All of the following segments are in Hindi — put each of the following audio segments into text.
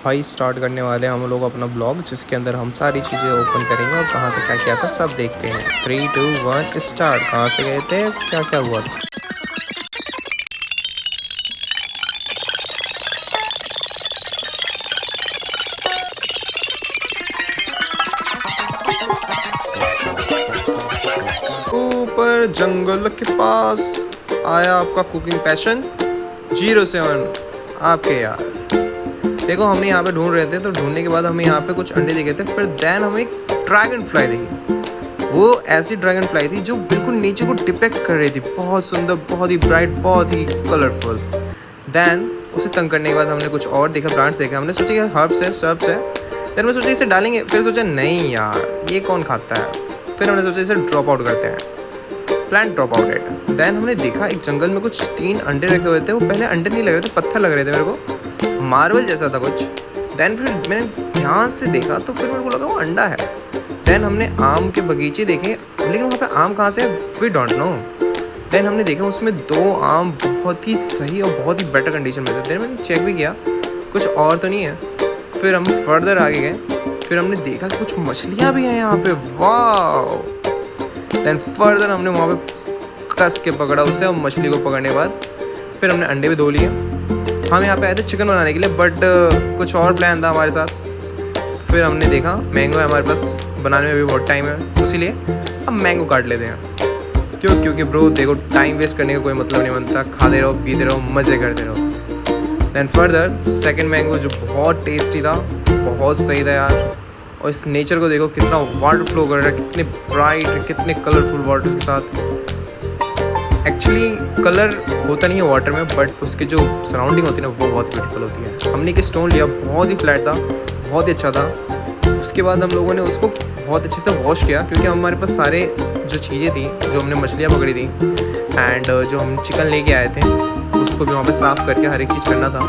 भाई स्टार्ट करने वाले हैं हम लोग अपना ब्लॉग, जिसके अंदर हम सारी चीज़ें ओपन करेंगे और कहाँ से क्या किया था सब देखते हैं। 3 2 1 स्टार्ट। कहाँ से गए थे, क्या क्या हुआ था। ऊपर जंगल के पास आया आपका कुकिंग पैशन 07 आपके यार। देखो हमने यहाँ पे ढूंढ रहे थे, तो ढूंढने के बाद हमें यहाँ पे कुछ अंडे दिखे थे। फिर देन हमें एक ड्रैगन फ्लाई दिखी। वो ऐसी ड्रैगन फ्लाई थी जो बिल्कुल नीचे को डिपेक्ट कर रही थी, बहुत सुंदर, बहुत ही ब्राइट, बहुत ही कलरफुल। देन उसे तंग करने के बाद हमने कुछ और देखा, प्लांट्स देखा। हमने सोचा कि हर्ब्स है, सर्ब्स है। देन मैं सोचा इसे डालेंगे, फिर सोचा नहीं यार ये कौन खाता है। फिर हमने सोचा इसे ड्रॉप आउट करते हैं, प्लांट ड्रॉप आउट है। देन हमने देखा एक जंगल में कुछ 3 अंडे रखे हुए थे। वो पहले अंडे नहीं लग रहे थे, पत्थर लग रहे थे मेरे को, मार्बल जैसा था कुछ। देन फिर मैंने ध्यान से देखा तो फिर मेरे को लगा वो अंडा है। देन हमने आम के बगीचे देखे, लेकिन वहाँ पे आम कहाँ से, वी डोंट नो। देन हमने देखा उसमें 2 आम बहुत ही सही और बहुत ही बेटर कंडीशन में थे। देन मैंने चेक भी किया कुछ और तो नहीं है। फिर हम फर्दर आगे गए, फिर हमने देखा कि कुछ मछलियाँ भी हैं यहाँ पे, वाह। देन फर्दर हमने वहाँ पे कस के पकड़ा उसे, और मछली को पकड़ने के बाद फिर हमने अंडे भी धो लिए। हम यहाँ पे आए थे चिकन बनाने के लिए, बट कुछ और प्लान था हमारे साथ। फिर हमने देखा मैंगो है हमारे पास, बनाने में भी बहुत टाइम है, तो इसीलिए हम मैंगो काट लेते हैं। क्योंकि ब्रो देखो टाइम वेस्ट करने का कोई मतलब नहीं बनता, खाते रहो, पीते रहो, मज़े करते रहो। दैन फर्दर सेकंड मैंगो जो बहुत टेस्टी था, बहुत सही था यार। और इस नेचर को देखो कितना वाटर फ्लो कर रहा है, कितने ब्राइट, कितने कलरफुल वाटर्स के साथ। एक्चुअली कलर होता नहीं है वाटर में, बट उसके जो सराउंडिंग होती है ना वो बहुत ब्यूटीफुल होती है। हमने एक स्टोन लिया, बहुत ही फ्लैट था, बहुत ही अच्छा था। उसके बाद हम लोगों ने उसको बहुत अच्छे से वॉश किया, क्योंकि हमारे पास सारे जो चीज़ें थी, जो हमने मछलियाँ पकड़ी थी एंड जो हम चिकन लेके आए थे, उसको भी वहाँ पे साफ़ करके हर एक चीज़ करना था।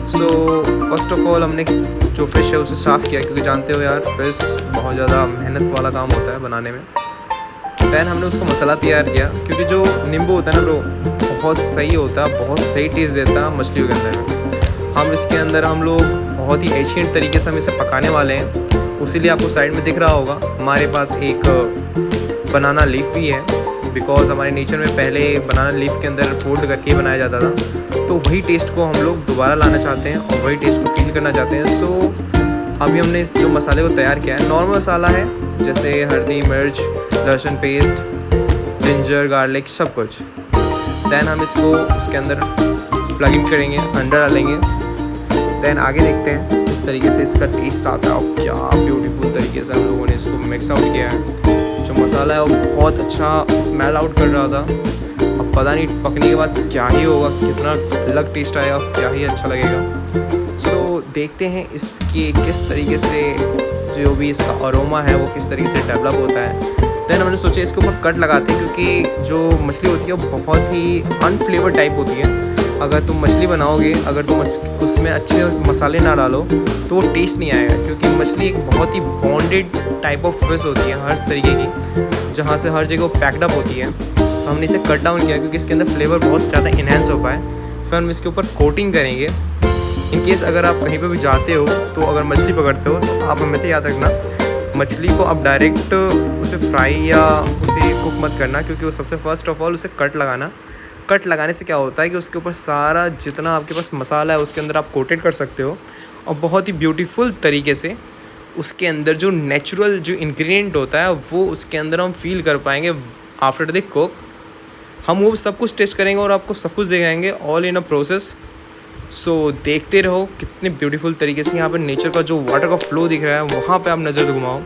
सो फर्स्ट ऑफ ऑल हमने जो फ़िश है उसे साफ़ किया, क्योंकि जानते हो यार फ़िश बहुत ज़्यादा मेहनत वाला काम होता है बनाने में। दैन हमने उसको मसाला तैयार किया, क्योंकि जो नींबू होता है ना ब्रो, बहुत सही होता है, बहुत सही टेस्ट देता है मछलियों के अंदर। हम इसके अंदर हम लोग बहुत ही एशियन तरीके से हम इसे पकाने वाले हैं। उसीलिए आपको साइड में दिख रहा होगा हमारे पास एक बनाना लीफ भी है, बिकॉज हमारे नेचर में पहले बनाना लीफ के अंदर फोल्ड करके बनाया जाता था। तो वही टेस्ट को हम लोग दोबारा लाना चाहते हैं और वही टेस्ट को फील करना चाहते हैं। सो अभी हमने इस जो मसाले को तैयार किया है, नॉर्मल मसाला है, जैसे हल्दी, मिर्च, लहसुन पेस्ट, जिंजर, गार्लिक, सब कुछ। दैन हम इसको उसके अंदर प्लग इन करेंगे, अंडा डालेंगे। दैन आगे देखते हैं इस तरीके से इसका टेस्ट आता है। और क्या ब्यूटीफुल तरीके से हम लोगों ने इसको मिक्स आउट किया है। जो मसाला है वो बहुत अच्छा स्मेल आउट कर रहा था। अब पता नहीं पकने के बाद क्या ही होगा, कितना अलग टेस्ट आएगा, क्या ही अच्छा लगेगा। सो देखते हैं इसके किस तरीके से जो भी इसका अरोमा है वो किस तरीके से डेवलप होता है। देन हमने सोचा इसके ऊपर कट लगाते हैं, क्योंकि जो मछली होती है वो बहुत ही अनफ्लेवर टाइप होती है। अगर तुम मछली बनाओगे, अगर तुम उसमें अच्छे मसाले ना डालो तो वो टेस्ट नहीं आएगा, क्योंकि मछली एक बहुत ही बॉन्डेड टाइप ऑफ फिश होती है हर तरीके की, जहाँ से हर जगह पैकड अप होती है। तो हमने इसे कट डाउन किया, क्योंकि इसके अंदर फ्लेवर बहुत ज़्यादा इन्हेंस हो पाए। फिर हम इसके ऊपर कोटिंग करेंगे। इन केस अगर आप कहीं पे भी जाते हो, तो अगर मछली पकड़ते हो, तो आप हमेशा याद रखना मछली को आप डायरेक्ट उसे फ्राई या उसे कुक मत करना, क्योंकि वो सबसे फर्स्ट ऑफ ऑल उसे कट लगाना। कट लगाने से क्या होता है कि उसके ऊपर सारा जितना आपके पास मसाला है उसके अंदर आप कोटेड कर सकते हो, और बहुत ही ब्यूटीफुल तरीके से उसके अंदर जो नेचुरल जो इंग्रेडिएंट होता है वो उसके अंदर हम फील कर पाएंगे आफ्टर द कुक। हम वो सब कुछ टेस्ट करेंगे और आपको सब कुछ दिखाएंगे, ऑल इन अ प्रोसेस। सो देखते रहो कितने ब्यूटीफुल तरीके से यहाँ पर नेचर का जो वाटर का फ्लो दिख रहा है, वहाँ पे आप नज़र घुमाओ,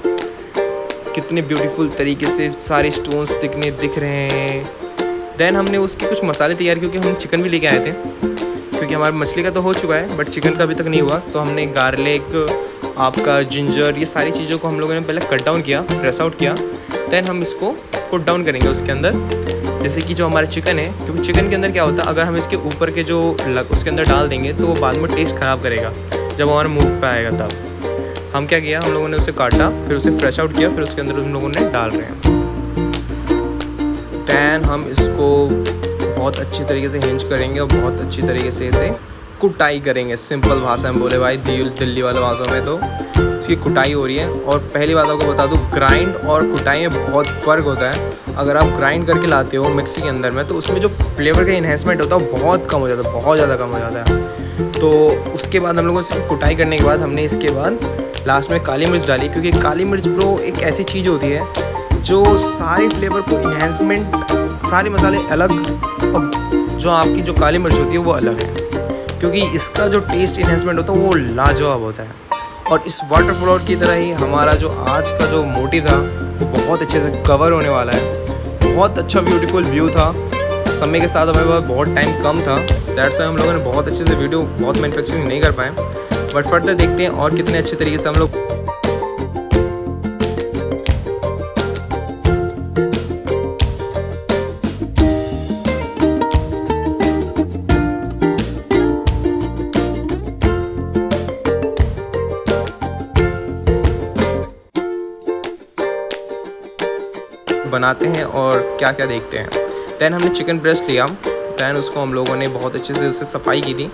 कितने ब्यूटीफुल तरीके से सारे स्टोन्स दिख रहे हैं। देन हमने उसके कुछ मसाले तैयार, क्योंकि हम चिकन भी लेके आए थे, क्योंकि हमारा मछली का तो हो चुका है बट चिकन का अभी तक नहीं हुआ। तो हमने गार्लिक, आपका जिंजर, ये सारी चीज़ों को हम लोगों ने पहले कट डाउन किया, प्रेस आउट किया। देन हम इसको पुट डाउन करेंगे उसके अंदर। जैसे कि जो हमारा चिकन है, क्योंकि चिकन के अंदर क्या होता है, अगर हम इसके ऊपर के जो उसके अंदर डाल देंगे तो वो बाद में टेस्ट ख़राब करेगा जब हमारे मुंह पे आएगा। तब हम क्या किया, हम लोगों ने उसे काटा, फिर उसे फ्रेश आउट किया, फिर उसके अंदर हम लोगों ने डाल रहे हैं। दैन हम इसको बहुत अच्छी तरीके से हिंज करेंगे और बहुत अच्छी तरीके से इसे कुटाई करेंगे। सिंपल भाषा में बोले भाई, दिल्ली वाले भाषा में तो इसकी कुटाई हो रही है। और पहली बात आपको बता दूँ, ग्राइंड और कुटाई में बहुत फ़र्क होता है। अगर आप ग्राइंड करके लाते हो मिक्सी के अंदर में, तो उसमें जो फ्लेवर का इन्हेंसमेंट होता है वो बहुत कम हो जाता है, बहुत ज़्यादा कम हो जाता है। तो उसके बाद हम लोगों से कुटाई करने के बाद हमने इसके बाद लास्ट में काली मिर्च डाली, क्योंकि काली मिर्च ब्रो एक ऐसी चीज़ होती है जो सारे फ्लेवर को इन्हेंसमेंट, सारे मसाले अलग और जो आपकी जो काली मिर्च होती है वो अलग है, क्योंकि इसका जो टेस्ट इन्हेंसमेंट होता है वो लाजवाब होता है। और इस वाटर फ्लोर की तरह ही हमारा जो आज का जो मोटिव था वो बहुत अच्छे से कवर होने वाला है। बहुत अच्छा ब्यूटीफुल व्यू था। समय के साथ हमारे पास बहुत टाइम कम था, दैट्स वाई हम लोगों ने बहुत अच्छे से वीडियो बहुत मैन्युफैक्चरिंग नहीं कर पाए। बट फर्दर देखते हैं और कितने अच्छे तरीके से हम लोग बनाते हैं और क्या क्या देखते हैं। दैन हमने चिकन ब्रेस्ट लिया, दैन उसको हम लोगों ने बहुत अच्छे से उससे सफाई की थी।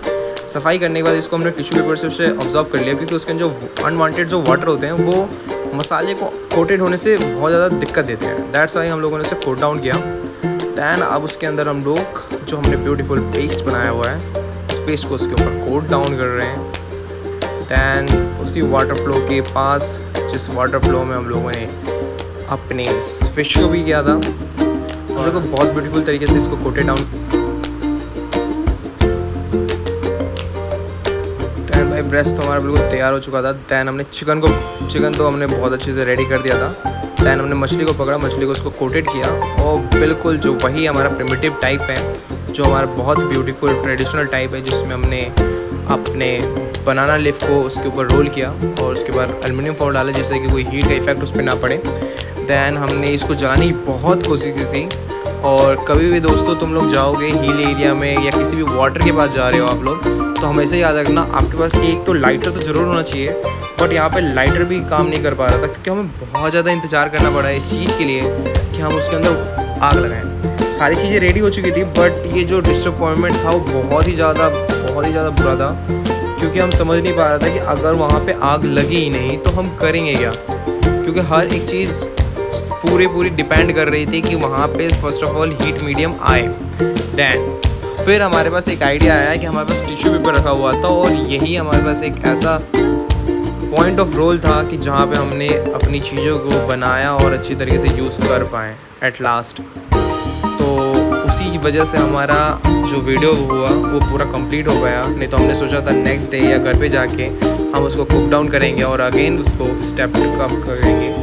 सफाई करने के बाद इसको हमने टिश्यू पेपर से उसे ऑब्जर्व कर लिया, क्योंकि उसके जो अनवांटेड जो वाटर होते हैं वो मसाले को कोटेड होने से बहुत ज़्यादा दिक्कत देते हैं। दैट्स वाई हम लोगों ने उसे कोट डाउन किया। दैन अब उसके अंदर हम लोग जो हमने ब्यूटीफुल पेस्ट बनाया हुआ है उस पेस्ट को उसके ऊपर कोट डाउन कर रहे हैं। दैन उसी वाटर फ्लो के पास, जिस वाटर फ्लो में हम लोगों ने अपने फिश को भी किया था, और को बहुत ब्यूटीफुल तरीके से इसको कोटेड डाउन। दैन भाई ब्रेस्ट तो हमारा बिल्कुल तैयार हो चुका था। दैन हमने चिकन तो हमने बहुत अच्छे से रेडी कर दिया था। दैन हमने मछली को पकड़ा, मछली को उसको कोटेड किया, और बिल्कुल जो वही हमारा प्रिमिटिव टाइप है, जो हमारा बहुत ब्यूटीफुल ट्रेडिशनल टाइप है, जिसमें हमने अपने बनाना लीफ को उसके ऊपर रोल किया और उसके बाद एल्युमिनियम फॉइल डाला, जिससे कि कोई हीट का इफेक्ट उस पर ना पड़े। दैन हमने इसको जलाने की बहुत कोशिश की। और कभी भी दोस्तों तुम लोग जाओगे हिल एरिया में या किसी भी वाटर के पास जा रहे हो आप लोग, तो हमेशा याद रखना आपके पास एक तो लाइटर तो ज़रूर होना चाहिए। बट यहाँ पे लाइटर भी काम नहीं कर पा रहा था, क्योंकि हमें बहुत ज़्यादा इंतज़ार करना पड़ा इस चीज़ के लिए कि हम उसके अंदर आग लगाएं। सारी चीज़ें रेडी हो चुकी थी, बट ये जो डिसअपॉइंटमेंट था वो बहुत ही ज़्यादा बुरा था, क्योंकि हम समझ नहीं पा रहा था कि अगर वहाँ पे आग लगी ही नहीं तो हम करेंगे क्या, क्योंकि हर एक चीज़ पूरी डिपेंड कर रही थी कि वहाँ पे first of all heat medium आए। दैन फिर हमारे पास एक आइडिया आया कि हमारे पास टिश्यू पेपर रखा हुआ था, और यही हमारे पास एक ऐसा पॉइंट ऑफ रोल था कि जहाँ पे हमने अपनी चीज़ों को बनाया और अच्छी तरीके से यूज़ कर पाएँ एट लास्ट। तो उसी वजह से हमारा जो वीडियो हुआ वो पूरा कंप्लीट हो गया। नहीं तो हमने सोचा था नेक्स्ट डे या घर पे जाके हम उसको कुक डाउन करेंगे और अगेन उसको स्टेप अप करेंगे।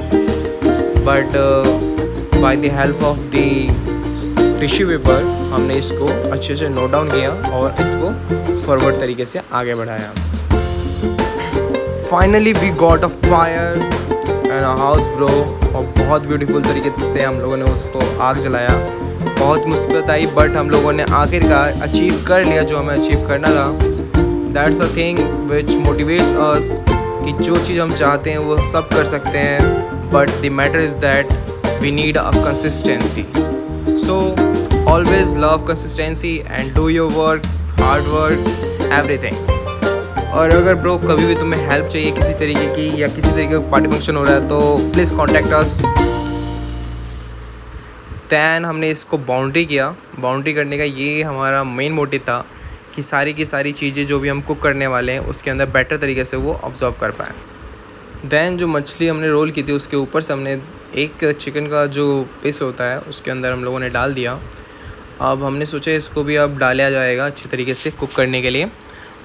But by the help of the tissue paper हमने इसको अच्छे से नोट डाउन किया और इसको फॉरवर्ड तरीके से आगे बढ़ाया। Finally we got a fire and a house bro, और बहुत ब्यूटीफुल तरीके से हम लोगों ने उसको आग जलाया। बहुत मुसीबत आई, बट हम लोगों ने आखिरकार अचीव कर लिया जो हमें अचीव करना था। That's a thing which motivates अस कि जो चीज़ हम चाहते हैं वो सब कर सकते हैं, but the matter is that we need a consistency. So always love consistency and do your work, hard work, everything. और अगर ब्रो कभी भी तुम्हें हेल्प चाहिए किसी तरीके की या किसी तरीके का पार्टी फंक्शन हो रहा है, तो प्लीज़ कॉन्टैक्ट अस। दैन हमने इसको बाउंड्री किया। बाउंड्री करने का ये हमारा मेन मोटिव था कि सारी की सारी चीज़ें जो भी हम कुक करने वाले हैं उसके अंदर बेटर तरीके से वो ऑब्जर्व कर पाएँ। दैन जो मछली हमने रोल की थी उसके ऊपर से हमने एक चिकन का जो पीस होता है उसके अंदर हम लोगों ने डाल दिया। अब हमने सोचा इसको भी अब डाला जाएगा अच्छी तरीके से कुक करने के लिए,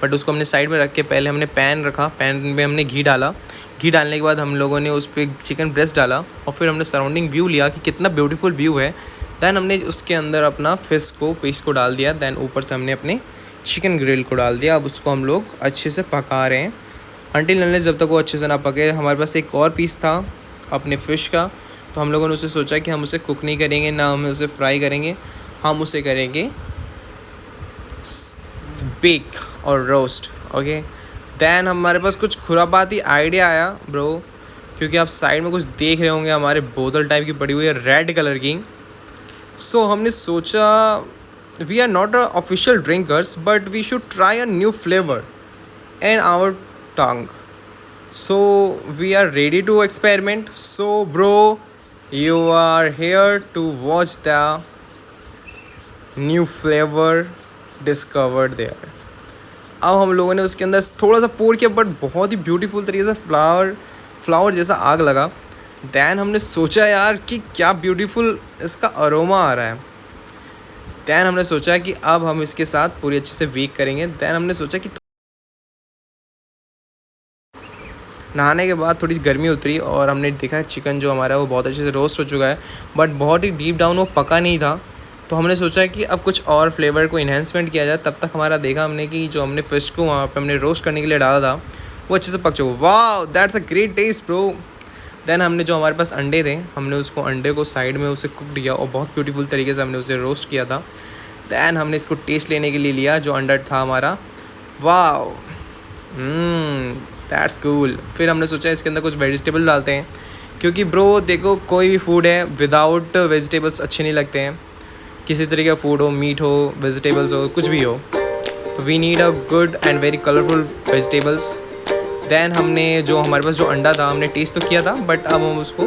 बट उसको हमने साइड में रख के पहले हमने पैन रखा। पैन में हमने घी डाला। घी डालने के बाद हम लोगों ने उस पर चिकन ब्रेस्ट डाला, और फिर हमने सराउंडिंग व्यू लिया कि कितना ब्यूटीफुल व्यू है। दैन हमने उसके अंदर अपना फिश को पीस को डाल दिया। दैन ऊपर से हमने अपने चिकन ग्रिल को डाल दिया। अब उसको हम लोग अच्छे से पका रहे हैं अनटिल अनलेस जब तक वो अच्छे से ना पके। हमारे पास एक और पीस था अपने फ़िश का, तो हम लोगों ने उसे सोचा कि हम उसे कुक नहीं करेंगे, ना हम उसे फ्राई करेंगे, हम उसे करेंगे बेक और रोस्ट। ओके, दैन हमारे पास कुछ खुरापाती आइडिया आया ब्रो, क्योंकि आप साइड में कुछ देख रहे होंगे हमारे बोतल टाइप की पड़ी हुई है रेड कलर की। सो हमने सोचा we are not official drinkers, but we should try a new flavor in our tongue. So we are ready to experiment. So, bro, you are here to watch the new flavor discovered there. अब हम लोगों ने उसके अंदर थोड़ा सा पोर किया, बट बहुत ही ब्यूटीफुल तरीके से फ्लावर जैसा आग लगा। दैन हमने सोचा यार कि क्या ब्यूटीफुल इसका अरोमा आ रहा है। दैन हमने सोचा कि अब हम इसके साथ पूरी अच्छे से वीक करेंगे। दैन हमने सोचा कि नहाने के बाद थोड़ी सी गर्मी उतरी और हमने देखा चिकन जो हमारा है वो बहुत अच्छे से रोस्ट हो चुका है, बट बहुत ही डीप डाउन वो पका नहीं था। तो हमने सोचा कि अब कुछ और फ्लेवर को इन्हेंसमेंट किया जाए। तब तक हमारा देखा हमने कि जो हमने फ़िश को वहाँ पे हमने रोस्ट करने के लिए डाला था वो अच्छे से पक चुका। वाह, that's a great taste bro. Then हमने जो हमारे पास अंडे थे, हमने उसको अंडे को साइड में उसे कुक किया और बहुत ब्यूटीफुल तरीके से हमने उसे रोस्ट किया था। दैन हमने इसको टेस्ट लेने के लिए लिया जो अंडा था हमारा। वाह, दैट्स कूल। फिर हमने सोचा इसके अंदर कुछ वेजिटेबल डालते हैं, क्योंकि ब्रो देखो कोई भी फूड है विदाउट वेजिटेबल्स अच्छे नहीं लगते हैं। किसी तरीके का फूड हो, मीट हो, वेजिटेबल्स हो, कुछ भी हो, तो we need a good and very colourful vegetables. Then हमने जो हमारे पास जो अंडा था हमने टेस्ट तो किया था, बट अब हम उसको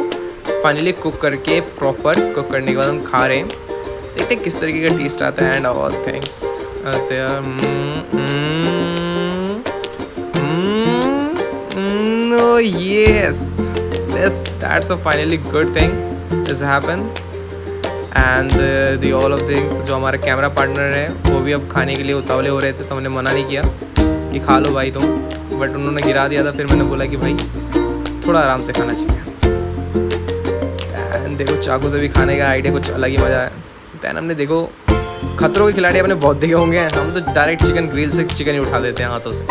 फाइनली कुक करके प्रॉपर कुक करने के बाद हम खा रहे हैं। देखते हैं किस तरीके का टेस्ट आता है and all things as they are. yes, that's a finally good thing has happened and the all of things। जो हमारा कैमरा पार्टनर है वो भी अब खाने के लिए उतावले हो रहे थे, तो हमने मना नहीं किया कि खा लो भाई तुम, बट उन्होंने गिरा दिया था। फिर मैंने बोला कि भाई थोड़ा आराम से खाना चाहिए। दैन देखो चाकू से भी खाने का आइडिया कुछ अलग ही मज़ा है। दैन हमने देखो खतरों के खिलाड़ी अपने बहुत देखे होंगे, हम तो डायरेक्ट चिकन ग्रिल से चिकन ही उठा देते हैं हाथों से।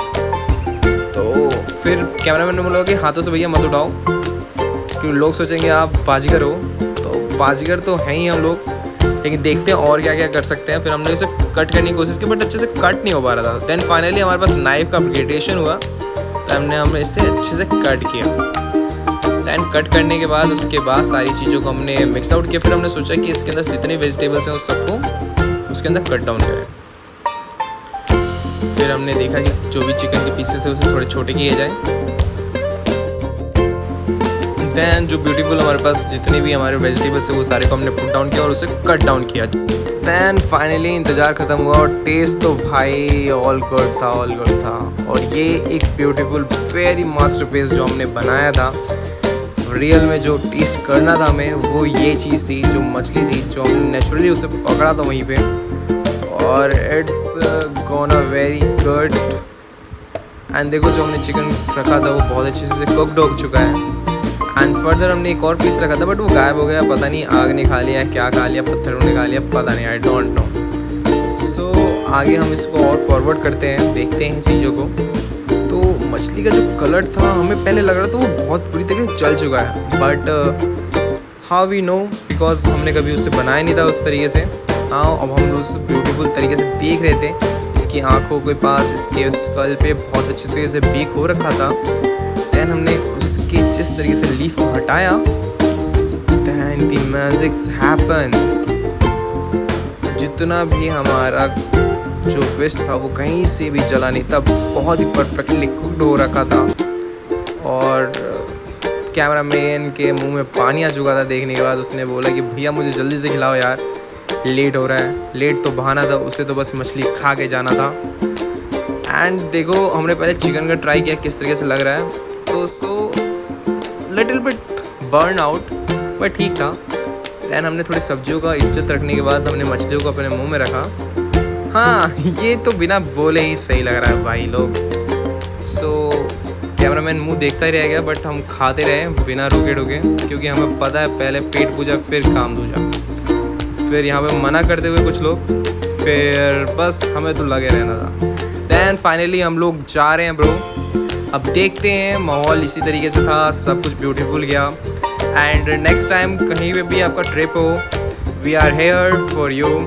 तो फिर कैमरामैन ने बोला कि हाथों से भैया मत उठाओ, क्योंकि लोग सोचेंगे आप बाजीगर हो। तो बाजीगर तो हैं ही हम लोग, लेकिन देखते हैं और क्या क्या कर सकते हैं। फिर हमने इसे कट करने की कोशिश की, बट अच्छे से कट नहीं हो पा रहा था। देन फाइनली हमारे पास नाइफ का अपग्रेडेशन हुआ, तो हमने इसे अच्छे से कट किया। दैन कट करने के बाद उसके बाद सारी चीज़ों को हमने मिक्स आउट किया। फिर हमने सोचा कि इसके अंदर जितने वेजिटेबल्स हैं उस सबको उसके अंदर कट डाउन करें। फिर हमने देखा कि जो भी चिकन के पीसेस है उसे थोड़े छोटे किए जाए। दैन जो ब्यूटीफुल हमारे पास जितने भी हमारे वेजिटेबल्स थे वो सारे को हमने पुट डाउन किया और उसे कट डाउन किया। दैन फाइनली इंतज़ार ख़त्म हुआ और टेस्ट तो भाई ऑल गुड था। और ये एक ब्यूटीफुल वेरी मास्टरपीस जो हमने बनाया था। रियल में जो टेस्ट करना था हमें वो ये चीज़ थी, जो मछली थी जो हमने नेचुरली उसे पकड़ा था वहीं पे, और it's gonna very good. And देखो जो हमने चिकन रखा था वो बहुत अच्छे से कुकड हो चुका है। एंड फर्दर हमने एक और पीस रखा था, बट वो गायब हो गया, पता नहीं आग ने खा लिया, क्या खा लिया, पत्थरों ने खा लिया, पता नहीं, आई डोंट नो। सो आगे हम इसको और फॉरवर्ड करते हैं, देखते हैं चीज़ों को। तो मछली का जो कलर था हमें पहले लग रहा था वो बहुत बुरी तरीके से जल चुका है, but how we know, because हमने कभी उसे बनाया नहीं था उस तरीके से। हाँ, अब हम उस ब्यूटीफुल तरीके से देख रहे थे, इसकी आँखों के पास इसके स्कल पे बहुत अच्छे तरीके से बेक हो रखा था। दैन हमने उसके जिस तरीके से लीफ को हटाया, दैन द मैजिक्स हैपन। जितना भी हमारा जो फिश था वो कहीं से भी जला नहीं था, बहुत ही परफेक्टली कुकड हो रखा था। और कैमरामैन के मुंह में पानी आ चुका था देखने के बाद। उसने बोला कि भैया मुझे जल्दी से खिलाओ यार, लेट हो रहा है। लेट तो बहाना था, उसे तो बस मछली खा के जाना था। एंड देखो हमने पहले चिकन का ट्राई किया किस तरीके से लग रहा है, तो so little bit burn out, पर ठीक था। दैन हमने थोड़ी सब्जियों का इज्जत रखने के बाद हमने मछलियों को अपने मुंह में रखा। हाँ, ये तो बिना बोले ही सही लग रहा है भाई लोग। सो कैमरामैन मुंह देखता ही रह गया, बट हम खाते रहे बिना रुके रुके, क्योंकि हमें पता है पहले पेट पूजा फिर काम दूजा। फिर यहाँ पे मना करते हुए कुछ लोग, फिर बस हमें तो लगे रहना था। दैन फाइनली हम लोग जा रहे हैं ब्रो। अब देखते हैं, माहौल इसी तरीके से था, सब कुछ ब्यूटीफुल गया। एंड नेक्स्ट टाइम कहीं पे भी आपका ट्रिप हो, we are here for you.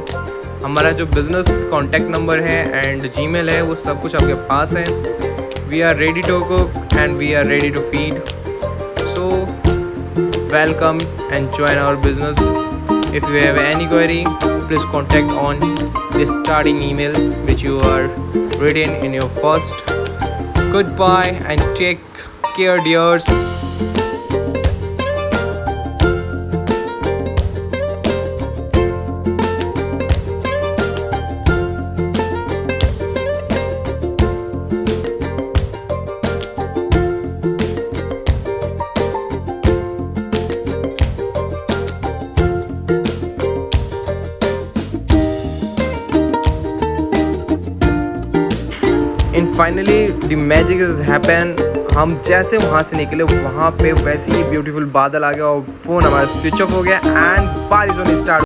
हमारा जो बिज़नेस कॉन्टैक्ट नंबर है एंड जीमेल है वो सब कुछ आपके पास है। We are ready to cook and we are ready to feed. So welcome and join our business If you have any query, please contact on this starting email which you are written in your first. Goodbye and take care, dears. And finally the magic has happened. हम जैसे वहाँ से निकले वहाँ पे वैसे ही ब्यूटीफुल बादल आ गया और फ़ोन हमारा स्विच ऑफ हो गया एंड बारिश होनी स्टार्ट।